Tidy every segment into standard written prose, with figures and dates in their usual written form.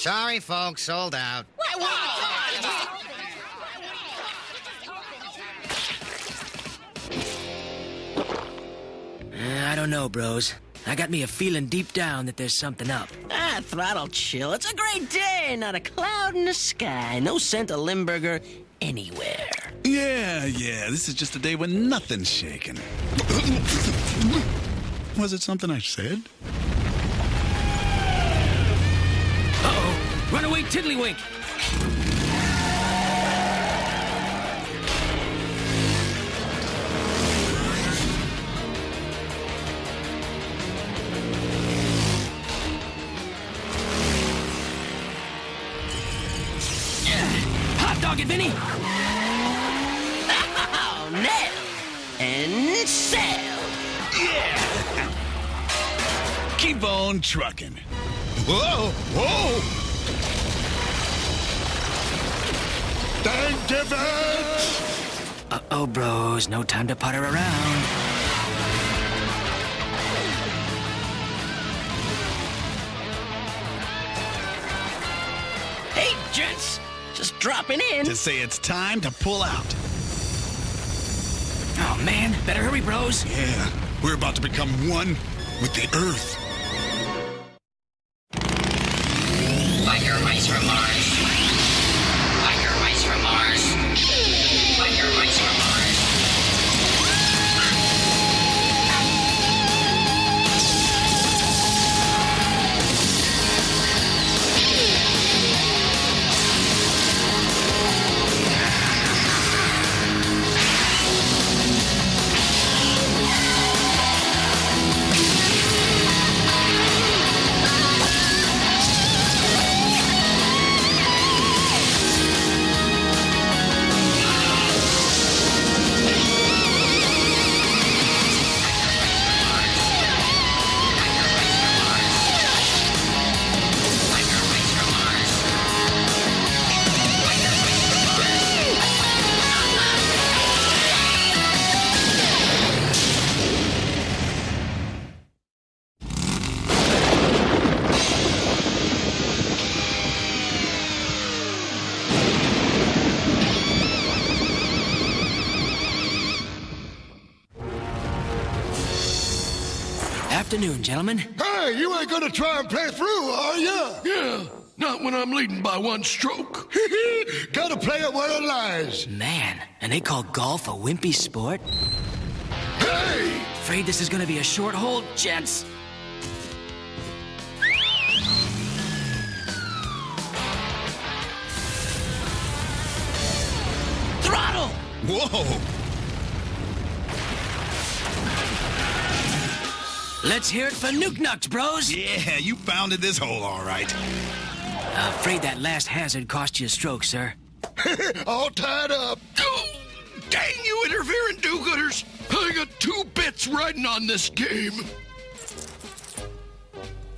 Sorry, folks, sold out. I don't know, bros. I got me a feeling deep down that there's something up. Throttle, chill. It's a great day, not a cloud in the sky. No scent of Limburger anywhere. Yeah, this is just a day when nothing's shaking. Was it something I said? Uh-oh! Runaway Tiddlywink! Hot dog it, Vinny! Oh, nailed and sailed. Yeah! Keep on trucking. Whoa! Thank you, Vince! Uh-oh, bros. No time to putter around. Hey, gents. Just dropping in. To say it's time to pull out. Oh, man. Better hurry, bros. Yeah, we're about to become one with the Earth. Biker Mice from Mars. Biker Mice from Mars. Biker Mice from Mars. Afternoon, gentlemen. Hey, you ain't gonna try and play through, are ya? Yeah, not when I'm leading by one stroke. Gotta play it where it lies. Man, and they call golf a wimpy sport? Hey! Afraid this is gonna be a short hold, gents. Throttle! Whoa! Let's hear it for Nuke Nucks, bros. Yeah, you pounded this hole all right. Afraid that last hazard cost you a stroke, sir. All tied up. Oh, dang you interfering do-gooders! I got 2 bits riding on this game.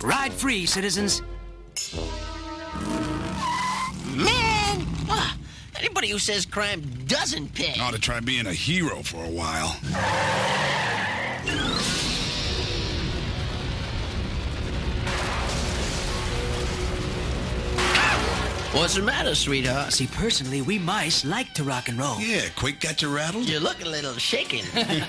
Ride free, citizens. Man! Anybody who says crime doesn't pay. Ought to try being a hero for a while. What's the matter, sweetheart? See, personally, we mice like to rock and roll. Yeah, quick got you rattled? You look a little shaken. Hey.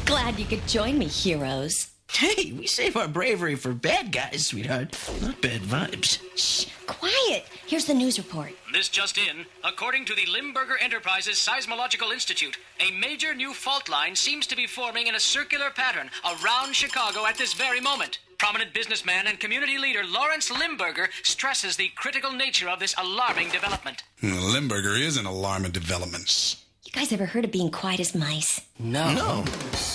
Glad you could join me, heroes. Hey, we save our bravery for bad guys, sweetheart. Not bad vibes. Shh, quiet. Here's the news report. This just in. According to the Limburger Enterprises Seismological Institute, a major new fault line seems to be forming in a circular pattern around Chicago at this very moment. Prominent businessman and community leader Lawrence Limburger stresses the critical nature of this alarming development. Limburger is an alarming development. You guys ever heard of being quiet as mice? No.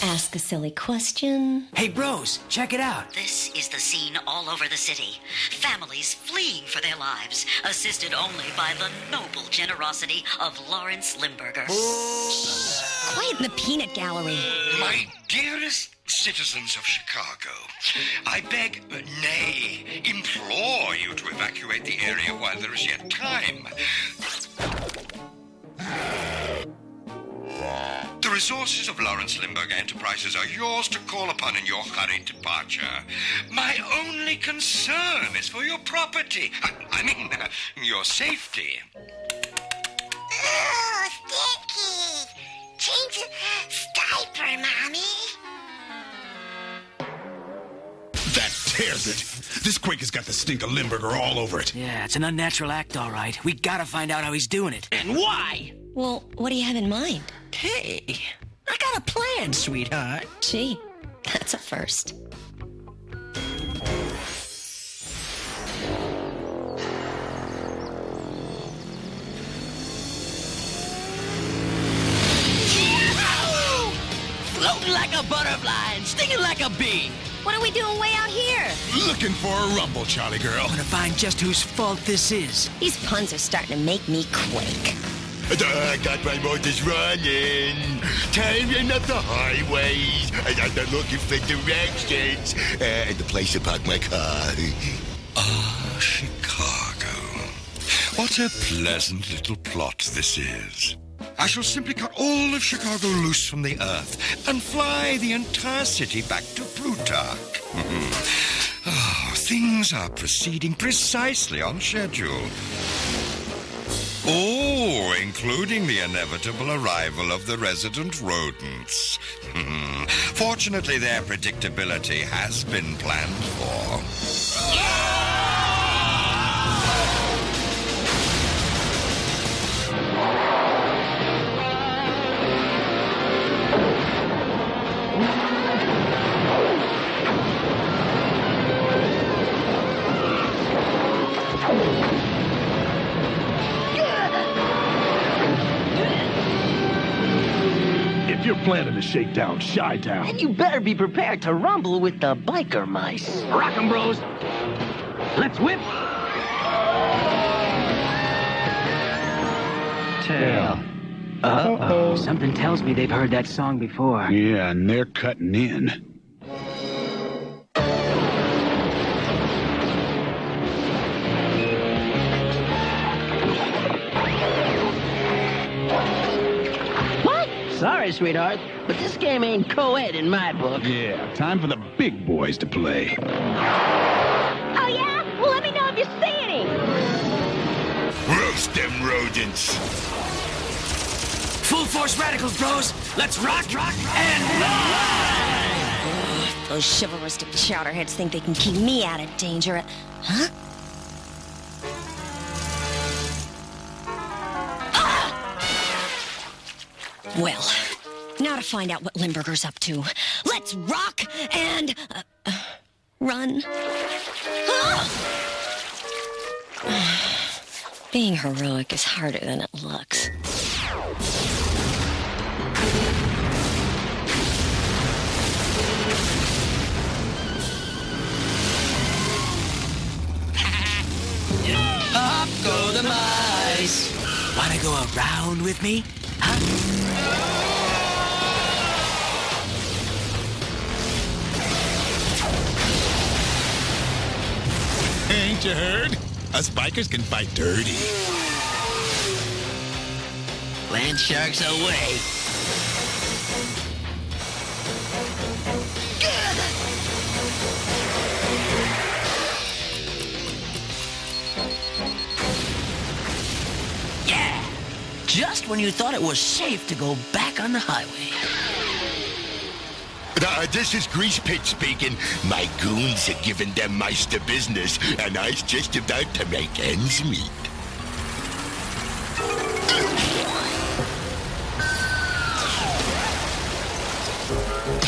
Ask a silly question. Hey, bros, check it out. This is the scene all over the city. Families fleeing for their lives, assisted only by the noble generosity of Lawrence Limburger. Quiet in the peanut gallery. My dearest citizens of Chicago, I beg, nay, implore you to evacuate the area while there is yet time. The resources of Lawrence Limburger Enterprises are yours to call upon in your hurried departure. My only concern is for your property. I mean, your safety. Oh, Stinky! Change diaper, Mommy. That tears it. This quake has got the stink of Limburger all over it. Yeah, it's an unnatural act, all right. We gotta find out how he's doing it. And why? Well, what do you have in mind? Hey, I got a plan, sweetheart. Gee, that's a first. Floating like a butterfly and stinging like a bee. What are we doing way out here? Looking for a rumble, Charlie girl. I'm gonna find just whose fault this is. These puns are starting to make me quake. I got my motors running, tearing up the highways, and I'm looking for directions, and the place to park my car. Ah, Chicago. What a pleasant little plot this is. I shall simply cut all of Chicago loose from the earth and fly the entire city back to Plutarch. Oh, things are proceeding precisely on schedule. Oh, including the inevitable arrival of the resident rodents. Fortunately, their predictability has been planned for. If you're planning to shake down Chi-Town, And you better be prepared to rumble with the biker mice. Rock 'em, bros. Let's whip. Tail. Uh-oh. Something tells me they've heard that song before. yeah, and they're cutting in. What? Sorry, sweetheart, but this game ain't co-ed in my book. Yeah, time for the big boys to play. Oh, yeah? Well, let me know if you see any. Roast them rodents. Full force radicals, bros. Let's rock, and run! Those chivalristic chowderheads think they can keep me out of danger. Huh? Well, now to find out what Limburger's up to. Let's rock and run. Being heroic is harder than it looks. Up go the mice. Wanna go around with me? Huh? Ain't you heard? Us bikers can fight dirty. Land sharks away. Yeah! Just when you thought it was safe to go back on the highway. This is Grease Pit speaking. My goons are giving them mice the business, and I's just about to make ends meet.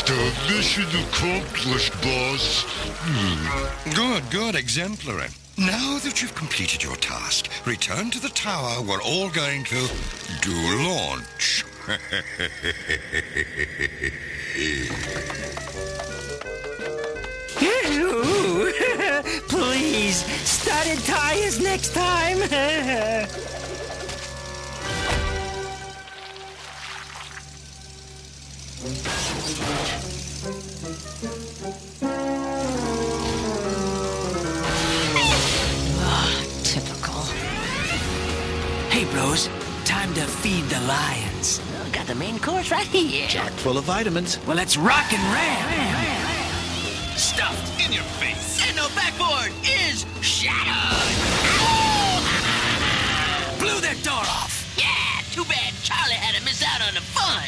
The mission accomplished, boss. Good, exemplary. Now that you've completed your task, return to the tower. We're all going to do launch. Please, studded tires next time. Typical. Hey, bros. Time to feed the lions. got the main course right here. Chock full of vitamins. Well, let's rock and ram. Stuffed in your face. And no backboard is shattered. Blew that door off. Yeah, too bad Charlie had to miss out on the fun.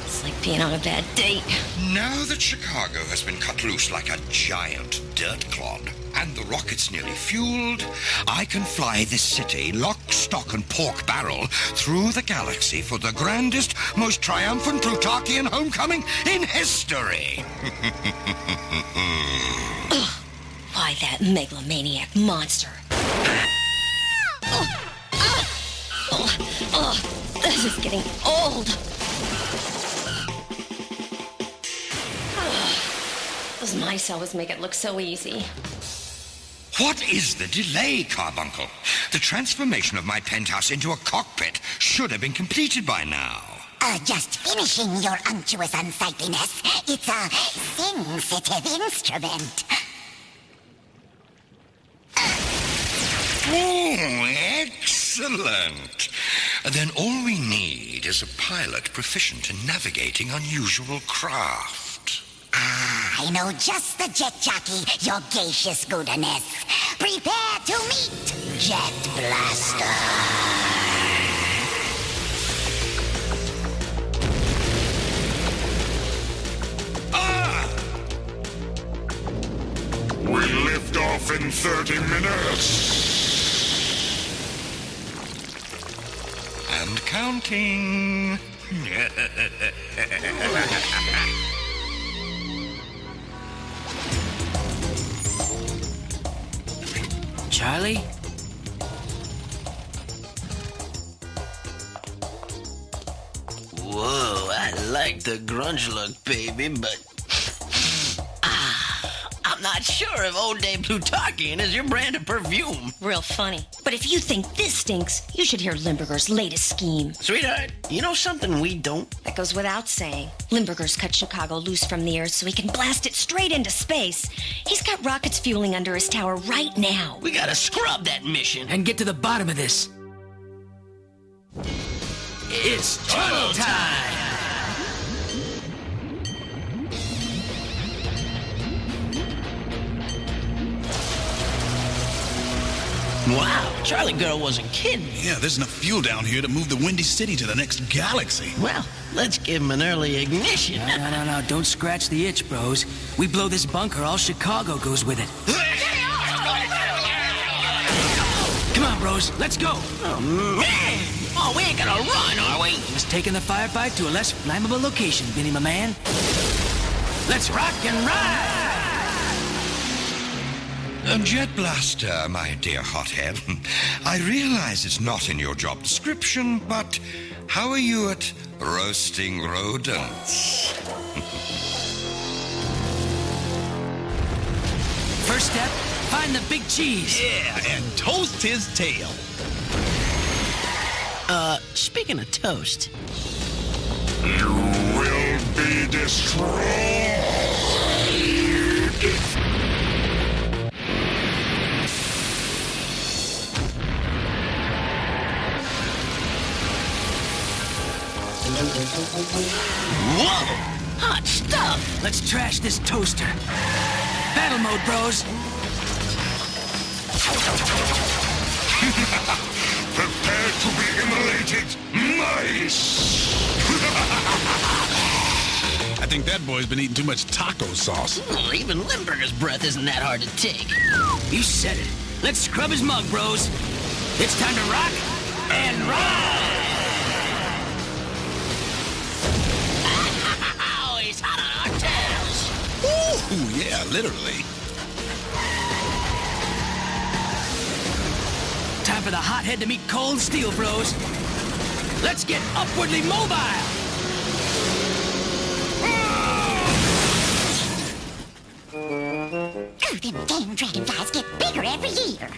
It's like being on a bad date. Now that Chicago has been cut loose like a giant dirt clod, and the rocket's nearly fueled, I can fly this city, lock, stock, and pork barrel, through the galaxy for the grandest, most triumphant Plutarchian homecoming in history. Why that megalomaniac monster? This is getting old. Those mice always make it look so easy. What is the delay, Carbuncle? The transformation of my penthouse into a cockpit should have been completed by now. Just finishing your unctuous unsightliness. It's a sensitive instrument. Oh, excellent. Then all we need is a pilot proficient in navigating unusual craft. I know just the jet jockey, your gaseous goodness. Prepare to meet Jet Blaster. We lift off in 30 minutes. And counting. Charlie? Whoa, I like the grunge look, baby, but... I'm not sure if Old Day Plutarchian is your brand of perfume. Real funny. But if you think this stinks, you should hear Limburger's latest scheme. Sweetheart, you know something we don't? That goes without saying. Limburger's cut Chicago loose from the Earth so he can blast it straight into space. He's got rockets fueling under his tower right now. We gotta scrub that mission. And get to the bottom of this. It's tunnel time! Wow, Charlie Girl wasn't kidding. Yeah, there's enough fuel down here to move the Windy City to the next galaxy. Well, let's give him an early ignition. No. Don't scratch the itch, bros. We blow this bunker, all Chicago goes with it. Come on, bros. Let's go. Oh, man. Oh, we ain't gonna run, are we? Just taking the firefight to a less flammable location, Vinny, my man. Let's rock and ride! Jet Blaster, my dear hothead. I realize it's not in your job description, but how are you at roasting rodents? First step, find the big cheese. Yeah, and toast his tail. Speaking of toast. You will be destroyed. Whoa! Hot stuff! Let's trash this toaster. Battle mode, bros. Prepare to be immolated, mice! I think that boy's been eating too much taco sauce. Even Limburger's breath isn't that hard to take. You said it. Let's scrub his mug, bros. It's time to rock and ride! Oh, he's hot on our tails! Ooh, yeah, literally. Time for the hothead to meet cold steel, bros. Let's get upwardly mobile! Oh, them damn dragonflies get bigger every year.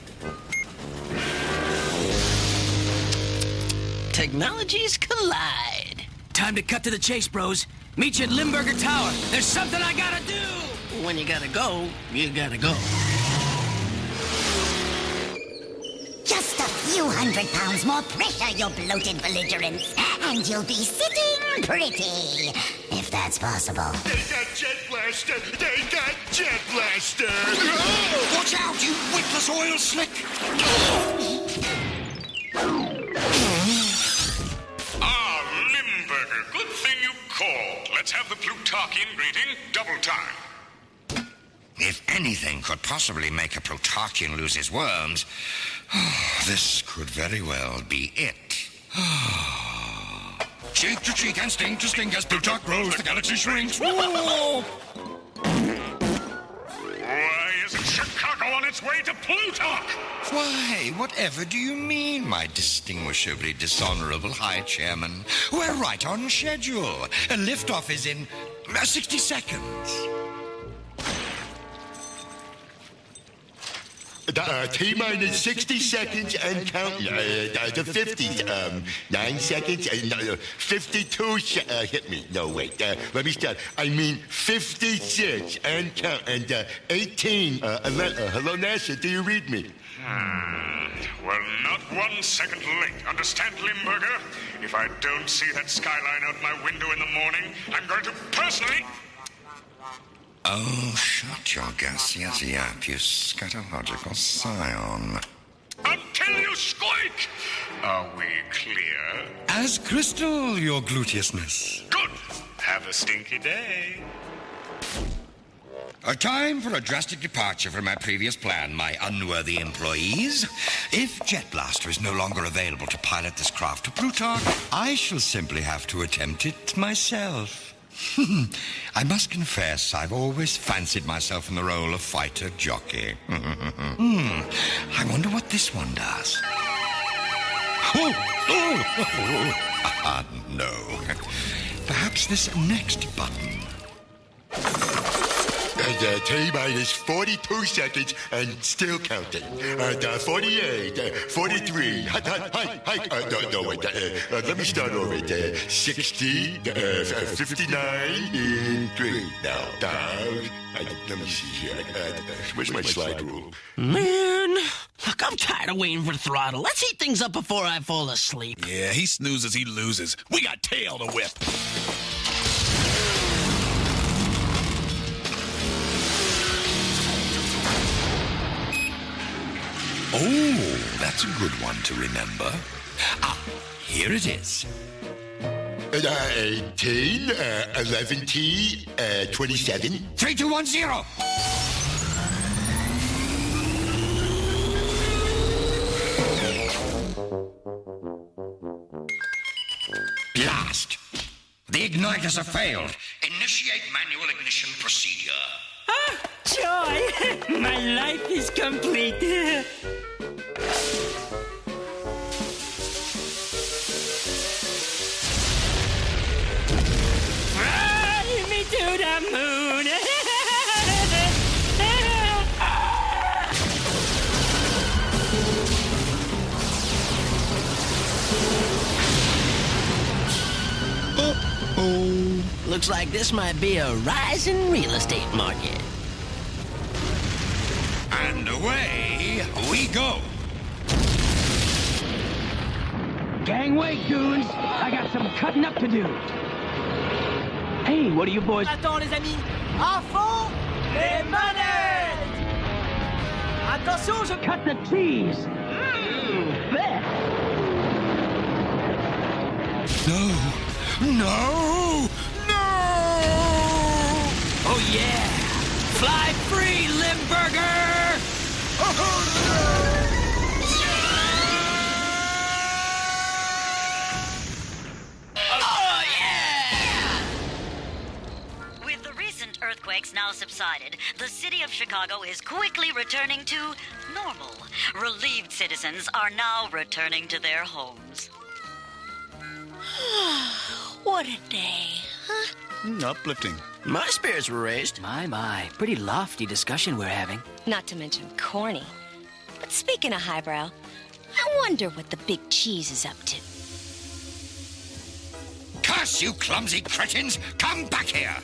Technologies collide. Time to cut to the chase, bros. Meet you at Limburger Tower. There's something I gotta do! when you gotta go, you gotta go. Just a few 100 pounds more pressure, you bloated belligerents, and you'll be sitting pretty, if that's possible. They got Jet Blaster! They got Jet Blaster! Watch out, you witless oil slick! Limburger, good thing you called. Let's have the Plutarchian greeting double time. If anything could possibly make a Plutarchian lose his worms, this could very well be it. Cheek to cheek and sting to sting as Plutarch grows, the galaxy shrinks. Whoa! Why isn't Chicago on its way to Plutarch? Why, whatever do you mean, my distinguishably dishonorable High Chairman? We're right on schedule. A liftoff is in 60 seconds. T-minus 60 seconds and count the 50s. 9 seconds and 52 hit me. No, wait. Let me start. I mean 56 and count. And 18. Hello, NASA. Do you read me? Well, not 1 second late. Understand, Limburger? If I don't see that skyline out my window in the morning, I'm going to personally... Oh, shut your gaseous yap, you scatological scion. Until you squeak! Are we clear? As crystal, your gluteousness. Good. Have a stinky day. A time for a drastic departure from my previous plan, my unworthy employees. If Jet Blaster is no longer available to pilot this craft to Plutarch, I shall simply have to attempt it myself. I must confess, I've always fancied myself in the role of fighter jockey. I wonder what this one does. No. Perhaps this next button. T-minus 42 seconds and still counting. 48, 43. No, wait. Let me start over. 60, 59, in 3. Now, down. Let me see here. Where's my slide rule? Man, look, I'm tired of waiting for the throttle. Let's heat things up before I fall asleep. Yeah, he snoozes, he loses. We got tail to whip. Oh, that's a good one to remember. Here it is. 18, 11 T, 27. 3, 2, 1, 0. Blast. The igniters have failed. Initiate manual ignition procedure. Joy! My life is complete. Fly me to the moon. Looks like this might be a rising real estate market. And away we go. Gangway, goons. I got some cutting up to do. Hey, what are you boys... Attends, les amis. À fond, les manettes. Attention, je... Cut the cheese. Bet. No! Oh, yeah! Fly free, Limburger! Oh, yeah! With the recent earthquakes now subsided, the city of Chicago is quickly returning to normal. Relieved citizens are now returning to their homes. What a day, huh? Uplifting. My spirits were raised. My. Pretty lofty discussion we're having. Not to mention corny. But speaking of highbrow, I wonder what the big cheese is up to. Cut! Reverse, you clumsy cretins! Come back here!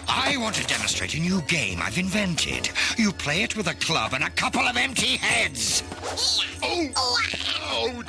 I want to demonstrate a new game I've invented. You play it with a club and a couple of empty heads. Oh!